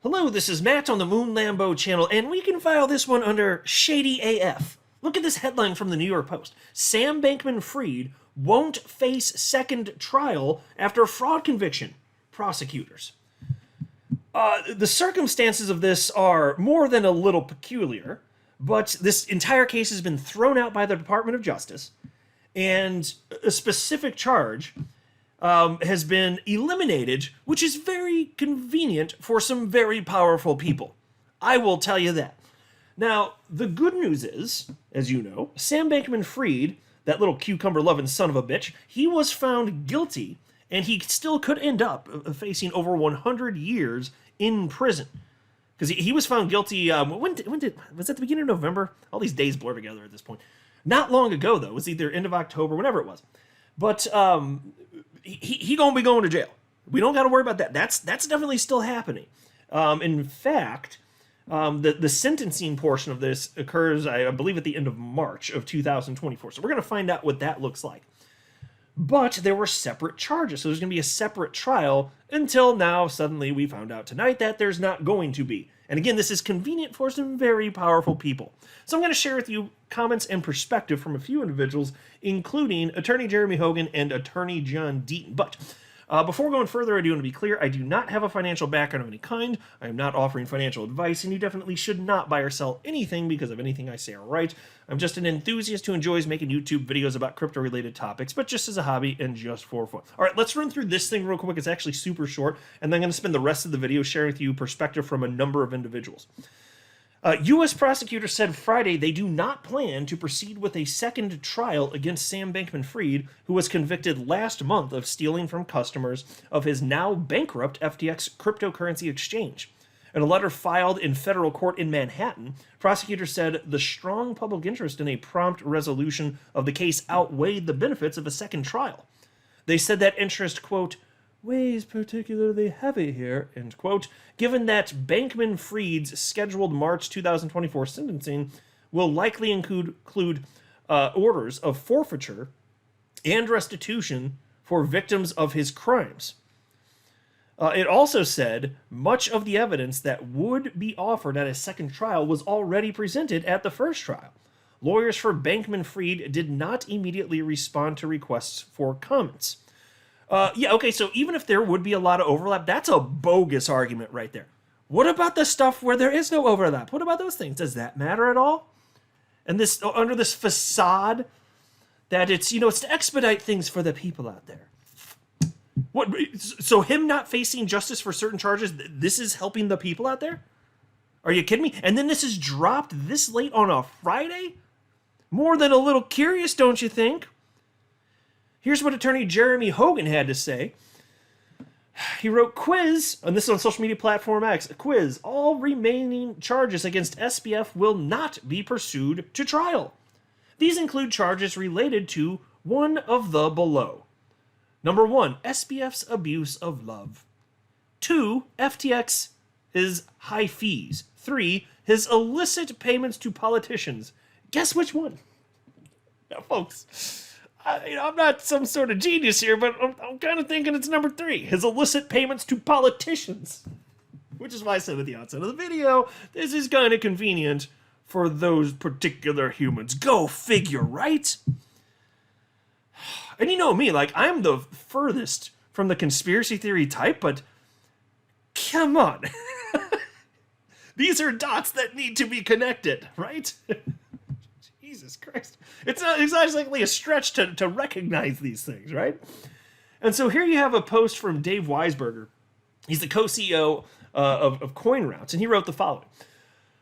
Hello, this is Matt on the Moon Lambo channel, and we can file this one under Shady AF. Look at this headline from the New York Post. Sam Bankman-Fried won't face second trial after fraud conviction. Prosecutors. The circumstances of this are more than a little peculiar, but this entire case has been thrown out by the Department of Justice, and a specific charge has been eliminated, which is very convenient for some very powerful people. I will tell you that. Now, the good news is, as you know, Sam Bankman-Fried, that little cucumber-loving son of a bitch, he was found guilty, and he still could end up facing over 100 years in prison. Because he was found guilty, was that the beginning of November? All these days blur together at this point. Not long ago, though. It was either end of October, whenever it was. But he gonna be going to jail. We don't got to worry about that. That's definitely still happening. In fact, the sentencing portion of this occurs, I believe, at the end of March of 2024. So we're going to find out what that looks like. But there were separate charges, so there's going to be a separate trial until now. Suddenly we found out tonight that there's not going to be. And again, this is convenient for some very powerful people. So I'm going to share with you comments and perspective from a few individuals, including Attorney Jeremy Hogan and Attorney John Deaton. But before going further, I do want to be clear, I do not have a financial background of any kind. I am not offering financial advice, and you definitely should not buy or sell anything because of anything I say or write. I'm just an enthusiast who enjoys making YouTube videos about crypto-related topics, but just as a hobby and just for fun. All right, let's run through this thing real quick. It's actually super short, and then I'm going to spend the rest of the video sharing with you perspective from a number of individuals. U.S. prosecutors said Friday they do not plan to proceed with a second trial against Sam Bankman-Fried, who was convicted last month of stealing from customers of his now bankrupt FTX cryptocurrency exchange. In a letter filed in federal court in Manhattan, prosecutors said the strong public interest in a prompt resolution of the case outweighed the benefits of a second trial. They said that interest, quote, weighs particularly heavy here, end quote, given that Bankman-Fried's scheduled March 2024 sentencing will likely include orders of forfeiture and restitution for victims of his crimes. It also said much of the evidence that would be offered at a second trial was already presented at the first trial. Lawyers for Bankman-Fried did not immediately respond to requests for comments. Yeah, okay, so even if there would be a lot of overlap, that's a bogus argument right there. What about the stuff where there is no overlap? What about those things? Does that matter at all? And this, under this facade that it's, it's to expedite things for the people out there. What? So him not facing justice for certain charges, this is helping the people out there? Are you kidding me? And then this is dropped this late on a Friday? More than a little curious, don't you think? Here's what Attorney Jeremy Hogan had to say. He wrote, quiz, and this is on social media platform X, quiz, all remaining charges against SBF will not be pursued to trial. These include charges related to one of the below. Number 1, SBF's abuse of love. 2, FTX's high fees. 3, his illicit payments to politicians. Guess which one? Now, folks, I'm not some sort of genius here, but I'm kind of thinking it's number 3, his illicit payments to politicians. Which is why I said at the outset of the video, this is kind of convenient for those particular humans. Go figure, right? And you know me, like, I'm the furthest from the conspiracy theory type, but come on. These are dots that need to be connected, right? Jesus Christ. It's not exactly a stretch to recognize these things, right? And so here you have a post from Dave Weisberger. He's the co-CEO of CoinRoutes, and he wrote the following.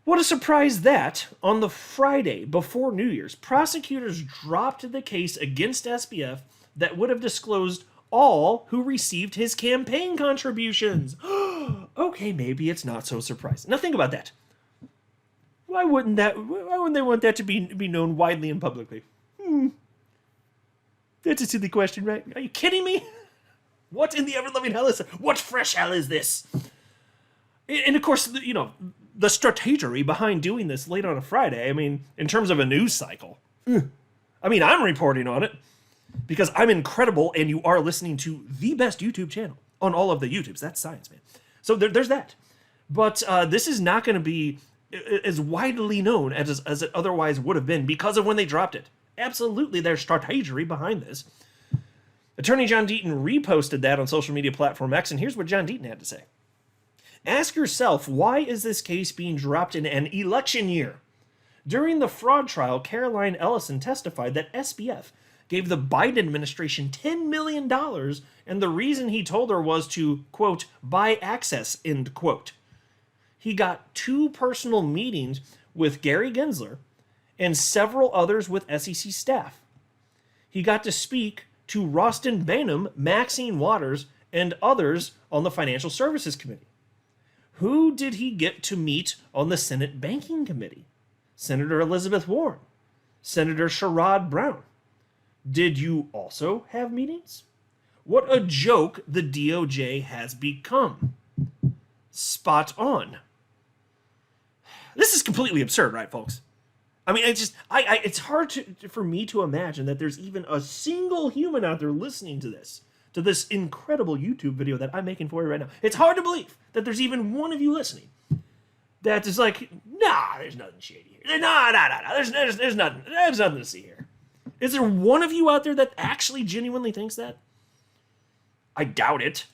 What a surprise that, on the Friday before New Year's, prosecutors dropped the case against SBF that would have disclosed all who received his campaign contributions. Okay, maybe it's not so surprising. Now think about that. Why wouldn't they want that to be known widely and publicly? That's a silly question, right? Are you kidding me? What in the ever-loving hell is this? What fresh hell is this? And of course, the strategery behind doing this late on a Friday, I mean, in terms of a news cycle. I mean, I'm reporting on it because I'm incredible and you are listening to the best YouTube channel on all of the YouTubes. That's science, man. So there's that. But this is not going to be as widely known as it otherwise would have been because of when they dropped it. Absolutely, there's strategy behind this. Attorney John Deaton reposted that on social media platform X, and here's what John Deaton had to say. Ask yourself, why is this case being dropped in an election year? During the fraud trial, Caroline Ellison testified that SBF gave the Biden administration $10 million, and the reason he told her was to, quote, buy access, end quote. He got 2 personal meetings with Gary Gensler and several others with SEC staff. He got to speak to Rostin Bainum, Maxine Waters, and others on the Financial Services Committee. Who did he get to meet on the Senate Banking Committee? Senator Elizabeth Warren, Senator Sherrod Brown. Did you also have meetings? What a joke the DOJ has become. Spot on. This is completely absurd, right, folks? I mean, it's hard for me to imagine that there's even a single human out there listening to this incredible YouTube video that I'm making for you right now. It's hard to believe that there's even one of you listening that is like, nah, there's nothing shady here. Nah, there's nothing to see here. Is there one of you out there that actually genuinely thinks that? I doubt it.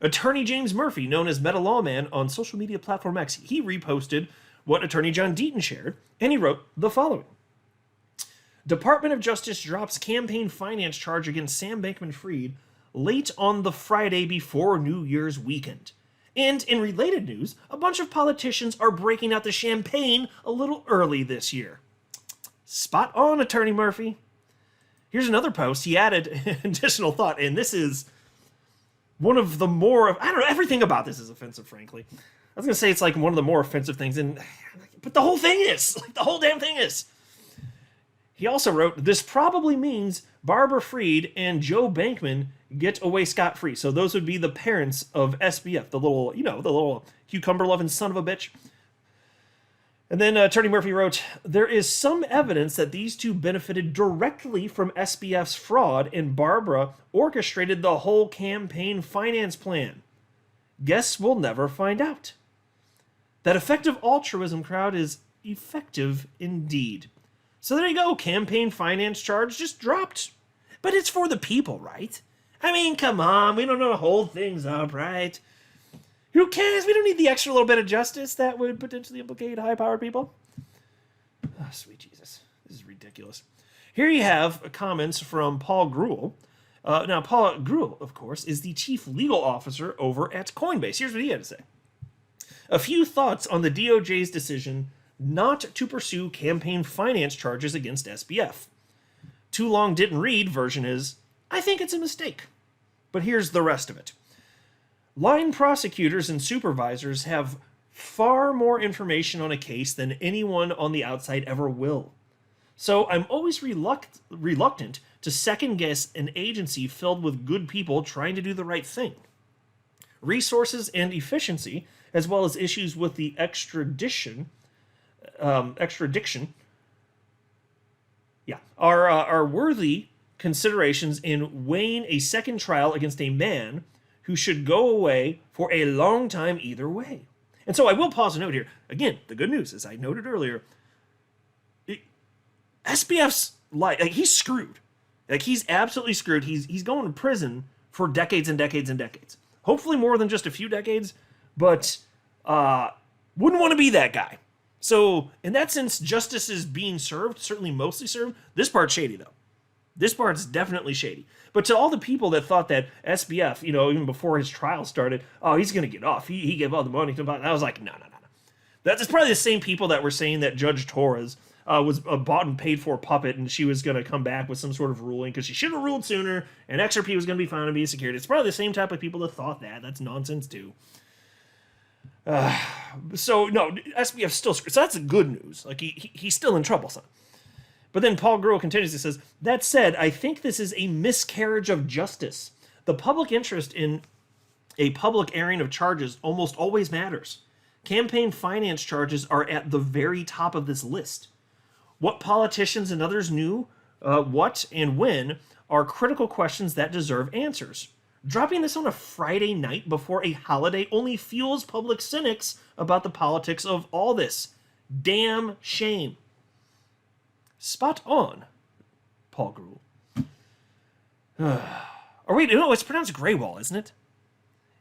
Attorney James Murphy, known as Meta Lawman on social media platform X, he reposted what Attorney John Deaton shared, and he wrote the following. Department of Justice drops campaign finance charge against Sam Bankman-Fried late on the Friday before New Year's weekend. And in related news, a bunch of politicians are breaking out the champagne a little early this year. Spot on, Attorney Murphy. Here's another post. He added additional thought, and this is one of the more, I don't know, everything about this is offensive, frankly. I was going to say it's like one of the more offensive things, but the whole thing is. Like, the whole damn thing is. He also wrote, this probably means Barbara Fried and Joe Bankman get away scot-free. So those would be the parents of SBF, the little cucumber-loving son of a bitch. And then Attorney Murphy wrote, there is some evidence that these two benefited directly from SBF's fraud, and Barbara orchestrated the whole campaign finance plan. Guess we'll never find out. That effective altruism crowd is effective indeed. So there you go, campaign finance charge just dropped. But it's for the people, right? I mean, come on, we don't know to hold things up, right? Who cares? We don't need the extra little bit of justice that would potentially implicate high-powered people. Oh, sweet Jesus. This is ridiculous. Here you have comments from Paul Grewal. Now, Paul Grewal, of course, is the chief legal officer over at Coinbase. Here's what he had to say. A few thoughts on the DOJ's decision not to pursue campaign finance charges against SBF. Too long didn't read version is, I think it's a mistake. But here's the rest of it. Line prosecutors and supervisors have far more information on a case than anyone on the outside ever will. So I'm always reluctant to second-guess an agency filled with good people trying to do the right thing. Resources and efficiency, as well as issues with the extradition, are worthy considerations in weighing a second trial against a man who should go away for a long time either way. And so I will pause a note here. Again, the good news, as I noted earlier, SBF's life, he's screwed. He's absolutely screwed. He's going to prison for decades and decades and decades. Hopefully more than just a few decades, but wouldn't want to be that guy. So in that sense, justice is being served, certainly mostly served. This part's shady, though. This part's definitely shady. But to all the people that thought that SBF, even before his trial started, oh, he's going to get off. He gave all the money to I was like, no. That's probably the same people that were saying that Judge Torres was a bought and paid for puppet, and she was going to come back with some sort of ruling because she should have ruled sooner, and XRP was going to be found to be a security. It's probably the same type of people that thought that. That's nonsense, too. So, no, SBF's still screwed. So that's the good news. He's still in trouble, son. But then Paul Grewal continues and says, that said, I think this is a miscarriage of justice. The public interest in a public airing of charges almost always matters. Campaign finance charges are at the very top of this list. What politicians and others knew, what and when, are critical questions that deserve answers. Dropping this on a Friday night before a holiday only fuels public cynics about the politics of all this. Damn shame. Spot on, Paul Gruel. Or wait, no, it's pronounced Greywall, isn't it?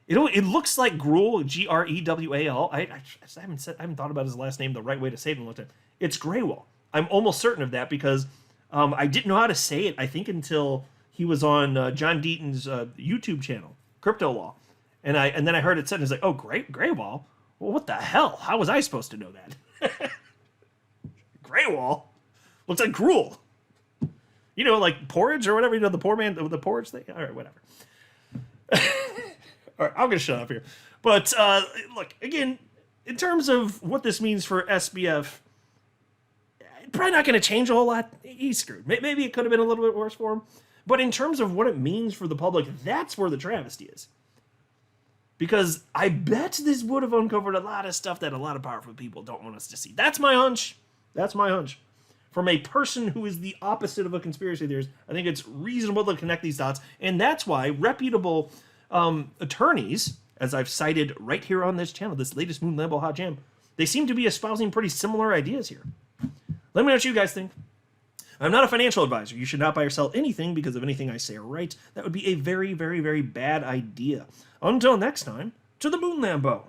It looks like Gruel, Grewal. I haven't thought about his last name the right way to say it in a long time. It's Greywall. I'm almost certain of that because I didn't know how to say it, I think, until he was on John Deaton's YouTube channel, Crypto Law. And then I heard it said, and it's like, oh, Greywall? Well, what the hell? How was I supposed to know that? Greywall? Looks like gruel. You know, like porridge or whatever, you know, the poor man, the porridge thing? All right, whatever. All right, I'm going to shut up here. But, look, again, in terms of what this means for SBF, probably not going to change a whole lot. He's screwed. Maybe it could have been a little bit worse for him. But in terms of what it means for the public, that's where the travesty is. Because I bet this would have uncovered a lot of stuff that a lot of powerful people don't want us to see. That's my hunch. That's my hunch. From a person who is the opposite of a conspiracy theorist, I think it's reasonable to connect these dots. And that's why reputable attorneys, as I've cited right here on this channel, this latest Moon Lambo Hot Jam, they seem to be espousing pretty similar ideas here. Let me know what you guys think. I'm not a financial advisor. You should not buy or sell anything because of anything I say or write. That would be a very, very, very bad idea. Until next time, to the Moon Lambo.